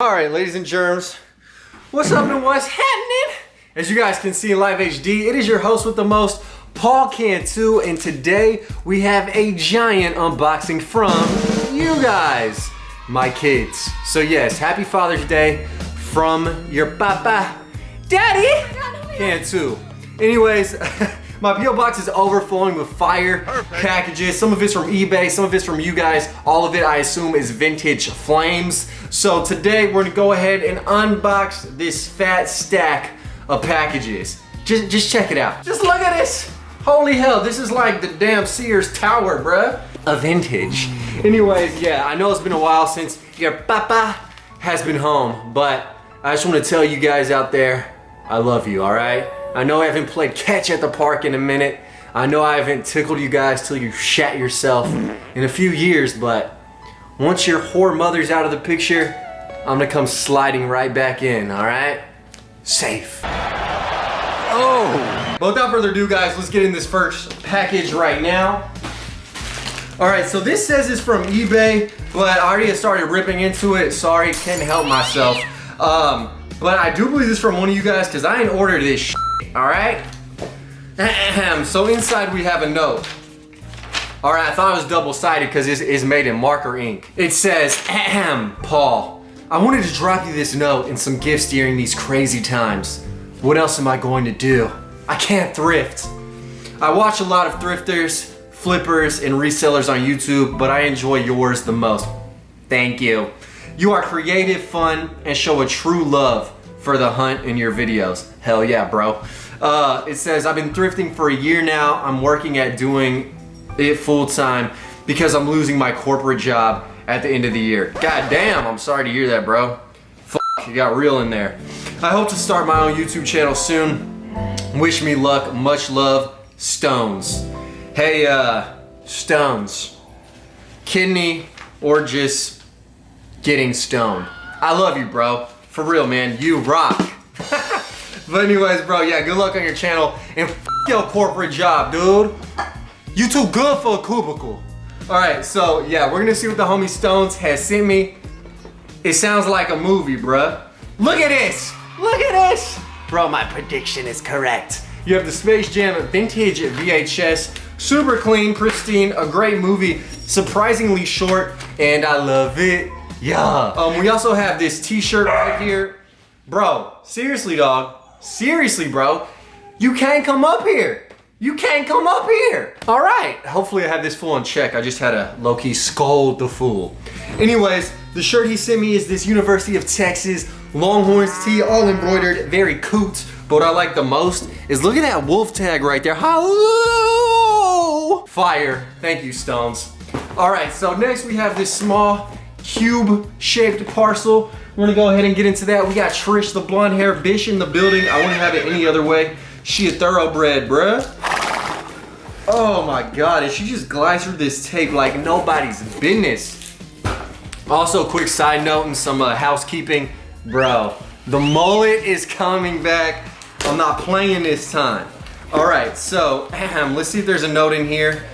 All right, ladies and germs, what's up and what's happening? As you guys can see in live HD, it is your host with the most, Paul Cantu, and today we have a giant unboxing from you guys, my kids. So yes, happy Father's Day from your papa, Daddy Cantu. Anyways, my P.O. box is overflowing with fire packages. Some of it's from eBay, some of it's from you guys. All of it, I assume, is vintage flames. So today, we're gonna go ahead and unbox this fat stack of packages. Just check it out. Just look at this. Holy hell, this is like the damn Sears Tower, bruh. A vintage. Anyways, yeah, I know it's been a while since your papa has been home, but I just want to tell you guys out there, I love you, all right? I know I haven't played catch at the park in a minute. I know I haven't tickled you guys till you shat yourself in a few years, but once your whore mother's out of the picture, I'm gonna come sliding right back in, all right? Safe. Oh! But without further ado, guys, let's get in this first package right now. All right, so this says it's from eBay, but I already started ripping into it. Sorry, can't help myself. But I do believe this is from one of you guys because I ain't ordered this shit, all right? So inside we have a note. All right, I thought it was double-sided because it's made in marker ink. It says, Paul, I wanted to drop you this note and some gifts during these crazy times. What else am I going to do? I can't thrift. I watch a lot of thrifters, flippers, and resellers on YouTube, but I enjoy yours the most. Thank you. You are creative, fun, and show a true love for the hunt in your videos. Hell yeah, bro. It says, I've been thrifting for a year now. I'm working at doing it full time because I'm losing my corporate job at the end of the year. God damn, I'm sorry to hear that, bro. Fuck, you got real in there. I hope to start my own YouTube channel soon. Wish me luck, much love, Stones. Hey, Stones. Kidney or just getting stoned. I love you, bro. For real, man, you rock. But anyways, bro, yeah, good luck on your channel and f your corporate job, dude. You too good for a cubicle. All right, so yeah, we're gonna see what the homie Stones has sent me. It sounds like a movie, bruh. Look at this, look at this. Bro, my prediction is correct. You have the Space Jam vintage VHS, super clean, pristine, a great movie, surprisingly short, and I love it. Yeah. We also have this t-shirt right here. Bro, seriously, dog. Seriously, bro. You can't come up here. You can't come up here. All right. Hopefully I have this fool in check. I just had to low-key scold the fool. Anyways, the shirt he sent me is this University of Texas Longhorns tee, all embroidered, very coot. But what I like the most is look at that wolf tag right there. Hello! Fire. Thank you, Stones. All right, so next we have this small cube-shaped parcel. We're gonna go ahead and get into that. We got Trish, the blonde hair bitch, in the building. I wouldn't have it any other way. She a thoroughbred, bruh. Oh my God, and she just glides through this tape like nobody's business. Also, quick side note and some housekeeping. Bro, the mullet is coming back. I'm not playing this time. All right, so let's see if there's a note in here.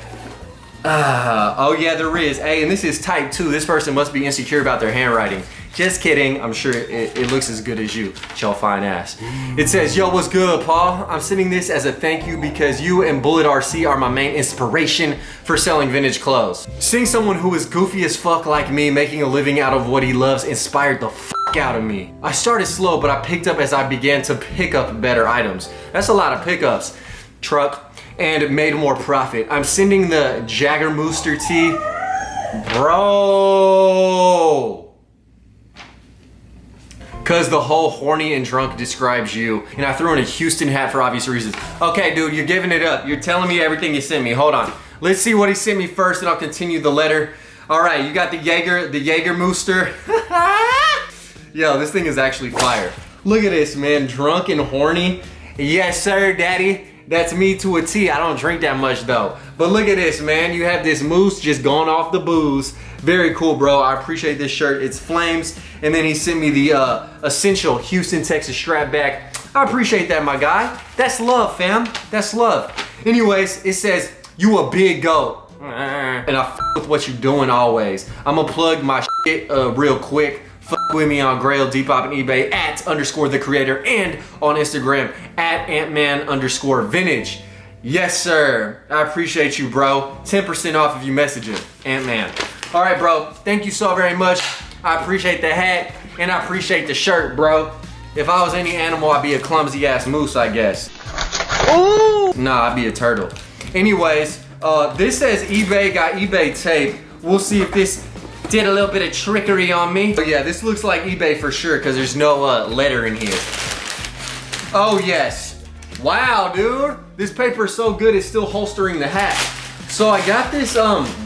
Oh yeah, there is. Hey, and this is type 2. This person must be insecure about their handwriting. Just kidding. I'm sure it looks as good as you, your fine ass. It says, yo, what's good, Paul? I'm sending this as a thank you because you and Bullet RC are my main inspiration for selling vintage clothes. Seeing someone who is goofy as fuck like me making a living out of what he loves inspired the fuck out of me. I started slow, but I picked up as I began to pick up better items. That's a lot of pickups, truck, and made more profit. I'm sending the Jagger Mooster tee. Bro. Cause the whole horny and drunk describes you. And I threw in a Houston hat for obvious reasons. Okay, dude, you're giving it up. You're telling me everything you sent me. Hold on. Let's see what he sent me first and I'll continue the letter. All right, you got the Jaeger Mooster. Yo, this thing is actually fire. Look at this, man, drunk and horny. Yes, sir, daddy. That's me to a T. I don't drink that much though. But look at this, man. You have this moose just going off the booze. Very cool, bro. I appreciate this shirt. It's flames. And then he sent me the essential Houston, Texas strap back. I appreciate that, my guy. That's love, fam. That's love. Anyways, it says, you a big goat. And I f with what you doing always. I'm gonna plug my shit real quick. Fuck with me on Grail, Depop, and eBay at _the creator and on Instagram at Antman_vintage. Yes, sir. I appreciate you, bro. 10% off if you message him, Antman. All right, bro. Thank you so very much. I appreciate the hat and I appreciate the shirt, bro. If I was any animal, I'd be a clumsy ass moose, I guess. Ooh! Nah, I'd be a turtle. Anyways, this says eBay, got eBay tape. We'll see if this did a little bit of trickery on me. But yeah, this looks like eBay for sure because there's no letter in here. Oh yes. Wow, dude. This paper is so good it's still holstering the hat. So I got this,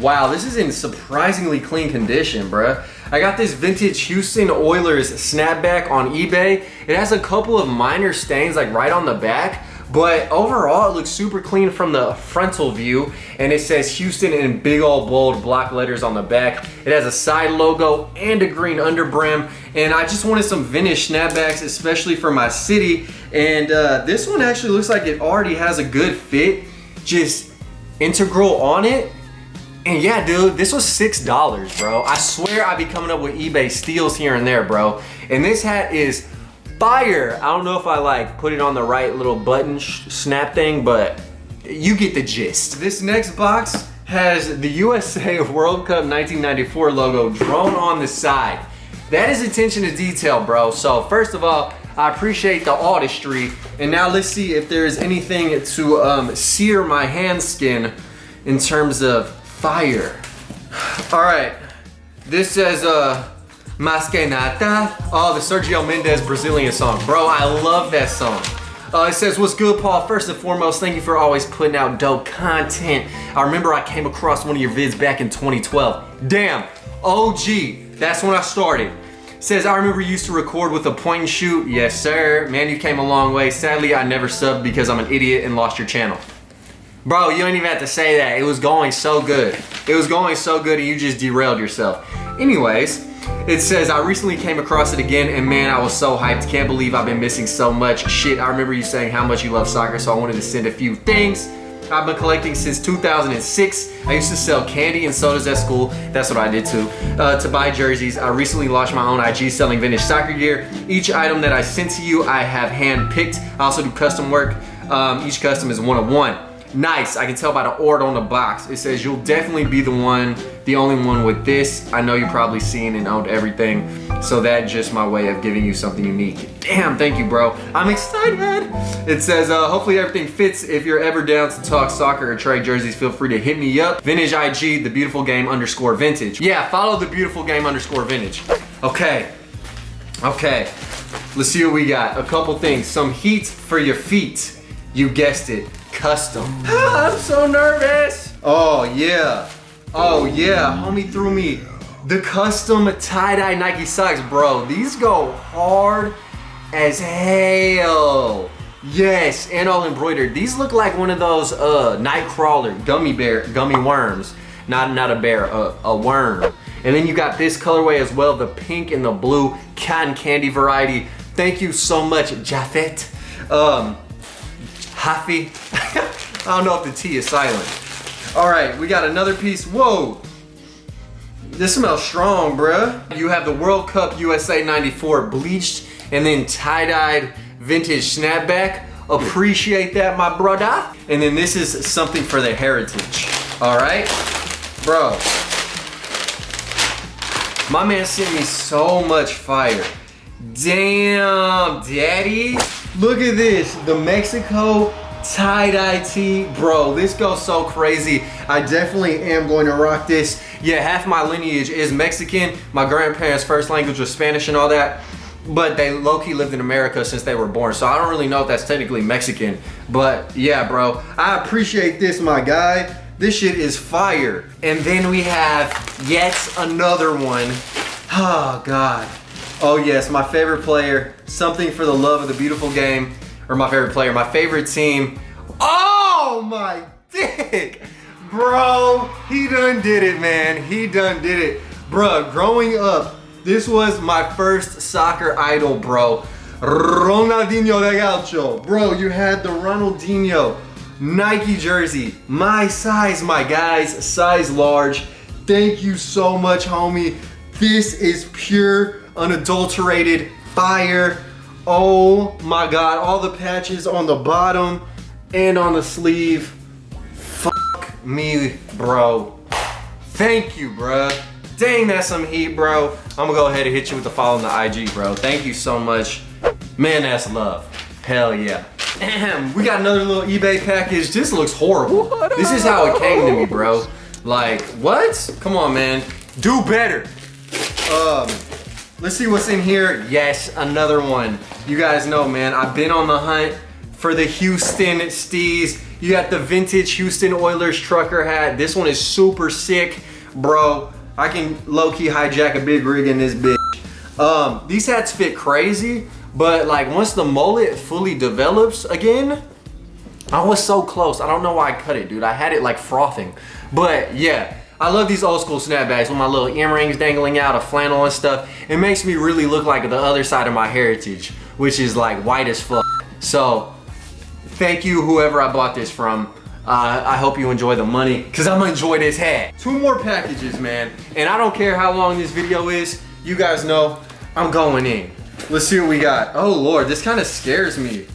wow, this is in surprisingly clean condition, bruh. I got this vintage Houston Oilers snapback on eBay. It has a couple of minor stains like right on the back, but overall it looks super clean from the frontal view, and it says Houston in big old bold block letters on the back. It has a side logo and a green underbrim, and I just wanted some vintage snapbacks, especially for my city, and this one actually looks like it already has a good fit, just integral on it. And yeah, dude, this was $6, bro. I swear I be coming up with eBay steals here and there, bro. And this hat is fire. I don't know if I like put it on the right little button snap thing, but you get the gist. This next box has the USA World Cup 1994 logo drawn on the side. That is attention to detail, bro. So first of all, I appreciate the artistry. And now let's see if there's anything to sear my hand skin in terms of fire. All right, this says Mas que nada. Oh, the Sergio Mendes Brazilian song. Bro, I love that song. It says, what's good, Paul? First and foremost, thank you for always putting out dope content. I remember I came across one of your vids back in 2012. Damn, OG, that's when I started. Says, I remember you used to record with a point and shoot. Yes, sir. Man, you came a long way. Sadly, I never subbed because I'm an idiot and lost your channel. Bro, you don't even have to say that. It was going so good. It was going so good and you just derailed yourself. Anyways, it says, I recently came across it again and man, I was so hyped. Can't believe I've been missing so much. Shit, I remember you saying how much you love soccer, so I wanted to send a few things. I've been collecting since 2006. I used to sell candy and sodas at school. That's what I did too. To buy jerseys. I recently launched my own IG selling vintage soccer gear. Each item that I sent to you, I have hand picked. I also do custom work. Each custom is one of one. Nice, I can tell by the order on the box. It says you'll definitely be the only one with this. I know you've probably seen and owned everything, so that's just my way of giving you something unique. Damn, thank you, bro. I'm excited. It says, hopefully everything fits. If you're ever down to talk soccer or trade jerseys, feel free to hit me up. Vintage IG, the beautiful game _vintage. Yeah, follow the beautiful game _vintage. Okay, let's see what we got. A couple things, some heat for your feet. You guessed it. Custom. I'm so nervous. Oh yeah, homie threw me the custom tie-dye Nike socks, bro. These go hard as hell. Yes, and all embroidered. These look like one of those Nightcrawler gummy worms. Not a bear, a worm. And then you got this colorway as well, the pink and the blue cotton candy variety. Thank you so much, Jafet. Hafi. I don't know if the T is silent. All right, we got another piece. Whoa, this smells strong, bruh. You have the World Cup USA 94 bleached and then tie-dyed vintage snapback. Appreciate that, my brother. And then this is something for the heritage. All right, bro. My man sent me so much fire. Damn, daddy. Look at this, the Mexico tie-dye tee. Bro, this goes so crazy. I definitely am going to rock this. Yeah, half my lineage is Mexican. My grandparents' first language was Spanish and all that, but they low-key lived in America since they were born, so I don't really know if that's technically Mexican, but yeah, bro. I appreciate this, my guy. This shit is fire. And then we have yet another one. Oh, God. Oh yes, my favorite player, something for the love of the beautiful game, or my favorite player, my favorite team. Oh my dick! Bro, he done did it, man. He done did it. Bruh, growing up, this was my first soccer idol, bro. Ronaldinho de Gaucho. Bro, you had the Ronaldinho Nike jersey. My size, my guys, size large. Thank you so much, homie. This is pure unadulterated fire. Oh my God, all the patches on the bottom and on the sleeve. Fuck me, bro. Thank you, bro. Dang, that's some heat, bro. I'm gonna go ahead and hit you with the follow on the IG, bro. Thank you so much. Man, that's love. Hell yeah. Damn, we got another little eBay package. This looks horrible. This is how it came to me, bro. Like, what? Come on, man. Do better. Let's see what's in here. Yes, another one. You guys know, man, I've been on the hunt for the Houston Steez. You got the vintage Houston Oilers trucker hat. This one is super sick, bro. I can low-key hijack a big rig in this bitch. These hats fit crazy, but like once the mullet fully develops again, I was so close. I don't know why I cut it, dude. I had it like frothing. But yeah, I love these old school snapbacks with my little earrings dangling out of flannel and stuff. It makes me really look like the other side of my heritage, which is like white as fuck. So thank you, whoever I bought this from. I hope you enjoy the money, cause I'm gonna enjoy this hat. 2 more packages, man. And I don't care how long this video is. You guys know I'm going in. Let's see what we got. Oh Lord, this kind of scares me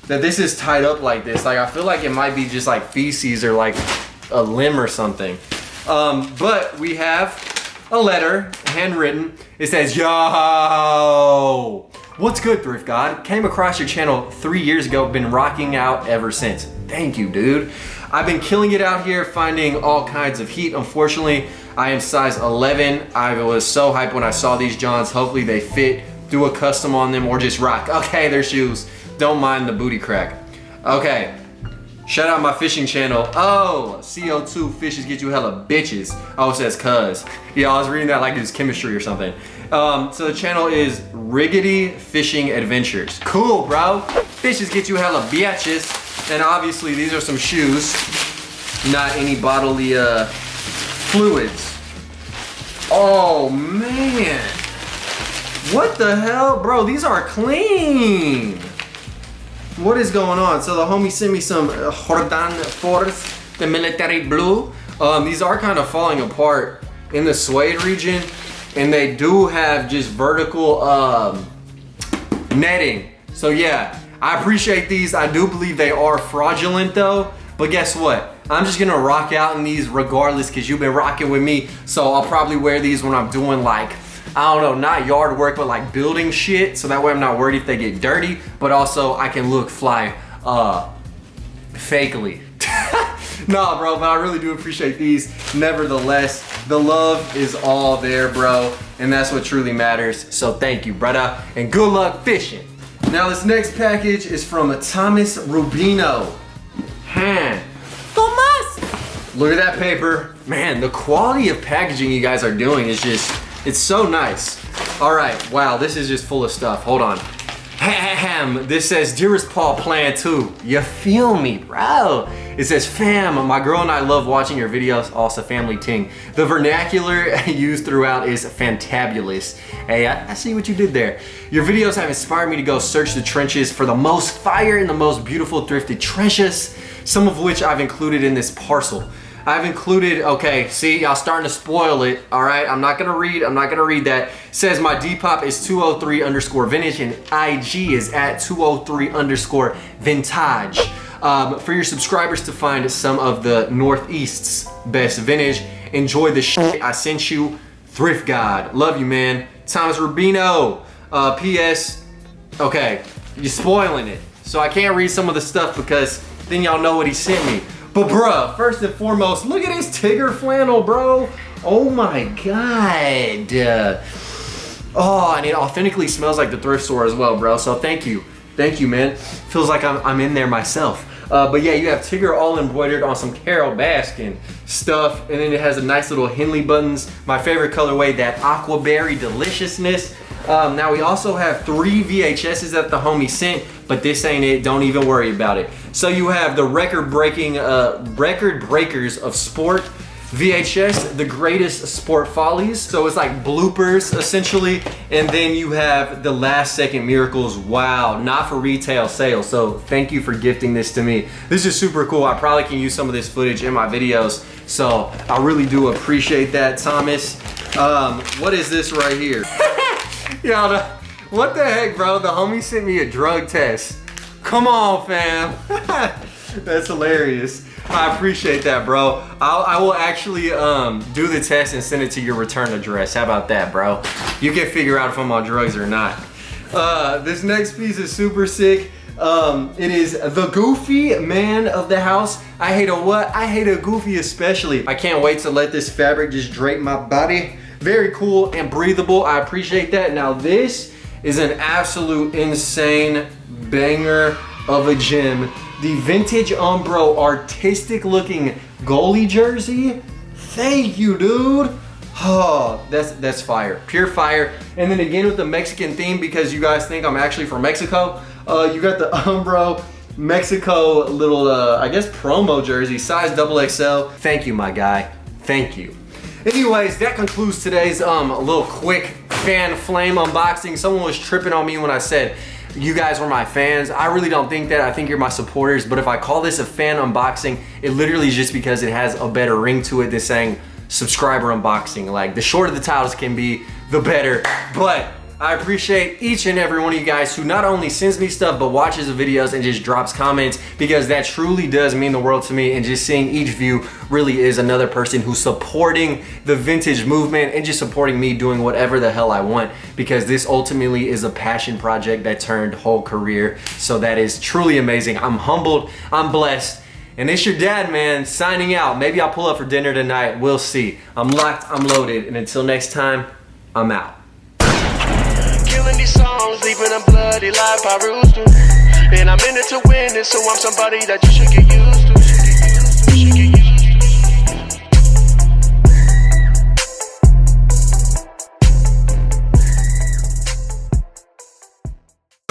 that this is tied up like this. Like I feel like it might be just like feces or like a limb or something. But we have a letter, handwritten. It says, yo, what's good, Thrift God? Came across your channel 3 years ago, been rocking out ever since. Thank you, dude. I've been killing it out here, finding all kinds of heat. Unfortunately, I am size 11. I was so hyped when I saw these Johns. Hopefully they fit, do a custom on them, or just rock. Okay, they're shoes. Don't mind the booty crack. Okay. Shout out my fishing channel. Oh, CO2 fishes get you hella bitches. Oh, it says cuz. Yeah, I was reading that like it was chemistry or something. So the channel is Riggedy Fishing Adventures. Cool, bro. Fishes get you hella bitches. And obviously these are some shoes, not any bodily fluids. Oh man. What the hell? Bro, these are clean. What is going on? So the homie sent me some Jordan Force, the military blue. These are kind of falling apart in the suede region, and they do have just vertical netting. So yeah, I appreciate these. I do believe they are fraudulent though, but guess what? I'm just gonna rock out in these regardless because you've been rocking with me. So I'll probably wear these when I'm doing like, I don't know, not yard work, but like building shit. So that way I'm not worried if they get dirty, but also I can look fly fakely. Nah, bro, but I really do appreciate these. Nevertheless, the love is all there, bro. And that's what truly matters. So thank you, brother. And good luck fishing. Now this next package is from Thomas Rubino. Thomas! Look at that paper. Man, the quality of packaging you guys are doing is just, it's so nice. All right, wow, this is just full of stuff. Hold on. This says, dearest Paul Plan 2. You feel me, bro? It says, fam, my girl and I love watching your videos, also family ting. The vernacular used throughout is fantabulous. Hey, I see what you did there. Your videos have inspired me to go search the trenches for the most fire and the most beautiful thrifted treasures, some of which I've included in this parcel. I've included, okay, see, y'all starting to spoil it, all right? I'm not gonna read that. It says my Depop is 203_vintage and IG is at 203_vintage. For your subscribers to find some of the Northeast's best vintage, enjoy the shit I sent you, Thrift God. Love you, man. Thomas Rubino. P.S. Okay, you're spoiling it. So I can't read some of the stuff because then y'all know what he sent me. But bruh, first and foremost, look at his Tigger flannel, bro. Oh my God. Oh, and it authentically smells like the thrift store as well, bro. So thank you. Thank you, man. Feels like I'm in there myself. But yeah, you have Tigger all embroidered on some Carol Baskin stuff. And then it has a nice little Henley buttons. My favorite colorway, that aquaberry deliciousness. Now we also have 3 VHSs that the homie sent, but this ain't it, don't even worry about it. So you have the record breakers of sport VHS, the greatest sport follies. So it's like bloopers essentially. And then you have the last second miracles. Wow, not for retail sales. So thank you for gifting this to me. This is super cool. I probably can use some of this footage in my videos. So I really do appreciate that, Thomas. What is this right here? Yo, what the heck, bro? The homie sent me a drug test. Come on, fam. That's hilarious. I appreciate that, bro. I will actually do the test and send it to your return address. How about that, bro? You can figure out if I'm on drugs or not. This next piece is super sick. It is the goofy man of the house. I hate a what? I hate a goofy especially. I can't wait to let this fabric just drape my body. Very cool and breathable. I appreciate that. Now this is an absolute insane banger of a gem. The vintage Umbro artistic looking goalie jersey. Thank you, dude. Oh, that's fire, pure fire. And then again with the Mexican theme, because you guys think I'm actually from Mexico, you got the Umbro Mexico little, I guess promo jersey, size XXL. Thank you, my guy, thank you. Anyways, that concludes today's little quick fan flame unboxing. Someone was tripping on me when I said you guys were my fans. I really don't think that. I think you're my supporters. But if I call this a fan unboxing, it literally is just because it has a better ring to it than saying subscriber unboxing. Like, the shorter the titles can be, the better. But I appreciate each and every one of you guys who not only sends me stuff but watches the videos and just drops comments, because that truly does mean the world to me. And just seeing each view really is another person who's supporting the vintage movement and just supporting me doing whatever the hell I want, because this ultimately is a passion project that turned whole career. So that is truly amazing. I'm humbled, I'm blessed. And it's your dad, man, signing out. Maybe I'll pull up for dinner tonight. We'll see. I'm locked, I'm loaded. And until next time, I'm out. Killing these songs, leaving a bloody life I roost to. And I'm in it to win it, so I'm somebody that you should get used to.